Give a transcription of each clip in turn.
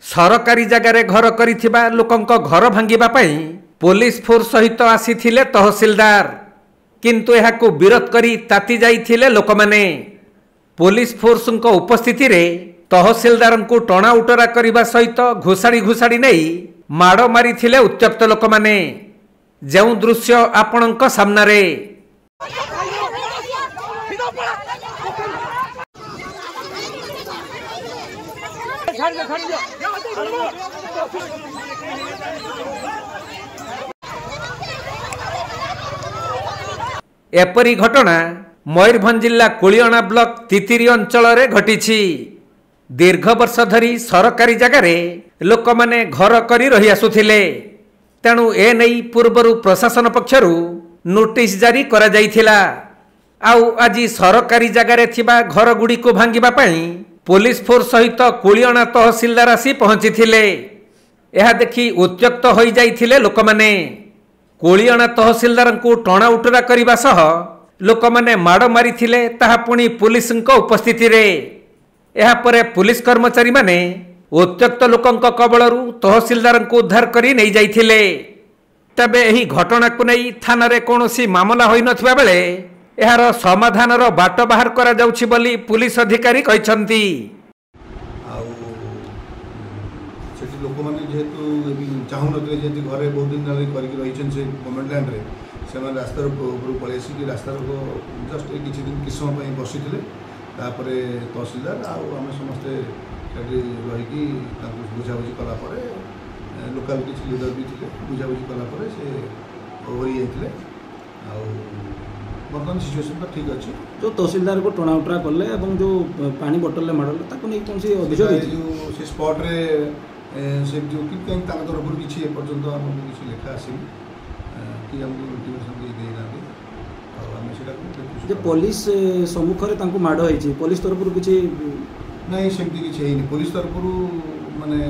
सरकारी जगार घर करिथिबा लोकंक घर भांगिबा पई पुलिस फोर्स सहित आसीथिले तहसीलदार, किंतु एहाकु विरोध करी ताती जाइथिले लोकमाने। पुलिस फोर्स उपस्थिति रे तहसीलदार को टणा उटरा करने सहित घुषाड़ी घुषाड़ी नहीं माड़ मारी उत्त्यक्त लोक मैंने जो दृश्य आपणक सामने एपरी घटना मयूरभंज जिला कुलियणा ब्लॉक तितिरी अंचल घटी। दीर्घ वर्ष धरी सरकारी जगार लोक मैंने घर करी रही आसुथिले, तेणु ए नहीं पूर्वर प्रशासन पक्षर नोटिस जारी करा जाइथिला। आउ आज सरकारी जगार थिबा घर गुड़ी को भांगिबा पई पुलिस फोर्स सहित कुलियणा तहसीलदार आसी पहुंची। यह देखि उत्त्यक्त हो जाइथिले लोक मैंने। कुलियणा तहसीलदार को टणा उटरा करने सह लोक मैंने माड़ मारी ताहा पुणी पुलिस उपस्थिति रे। यह परे पुलिस कर्मचारी माने उत्त्यक्त लोकंक कबलरू तहसीलदार को उद्धार करी नहीं जाइथिले। तबे एही घटना को नहीं थाना रे कोनोसी मामला होई नथिबा बेले एहार समाधान रो बाट बाहर करा जाउछि बोली पुलिस अधिकारी कहिसंती। लोक मैंने जेहेतु चाहू नथिले जेहेतु घरे बहुत दिन करके रही से गवर्नमेंट लैंड रे से रास्तार ऊपर पलि आसिक रास्तार जस्ट किसी दिन किस समय बसी तापर तहसीलदार आम समस्ते रहीकि बुझाबुझी कलापर लोकाल किसी लिडर भी थे बुझाबुझी कलापर से ओहरी जाते बर्तमान सिचुएसन तो ठीक अच्छी। जो तहसीलदार को टणा उटरा कले जो पानी बोतल माड़े ताको नहीं कौन सी अभियोग से स्पॉट रे से जो कि कहीं तरफ किसी एपर्यंत आमको किसी लेखा आसनी कि आमको इंटिमेशन देना जे पुलिस सम्मुखें माड़ होती पुलिस तरफ किसी नहीं सेमती किसी है पुलिस तरफ माने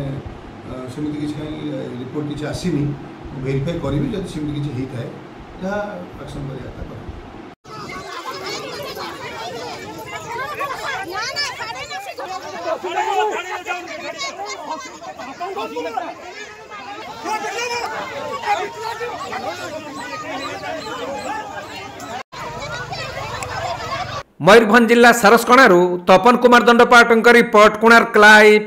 सेमती किसी कहीं रिपोर्ट किसी आसनी वेरीफाई करी जब सेमती किसी होता है जहाँ एक्शन कर मयूरभंज जिला सारसकणारू तपन कुमार दंडपाटंक रिपोर्ट कोणार्क लाइव।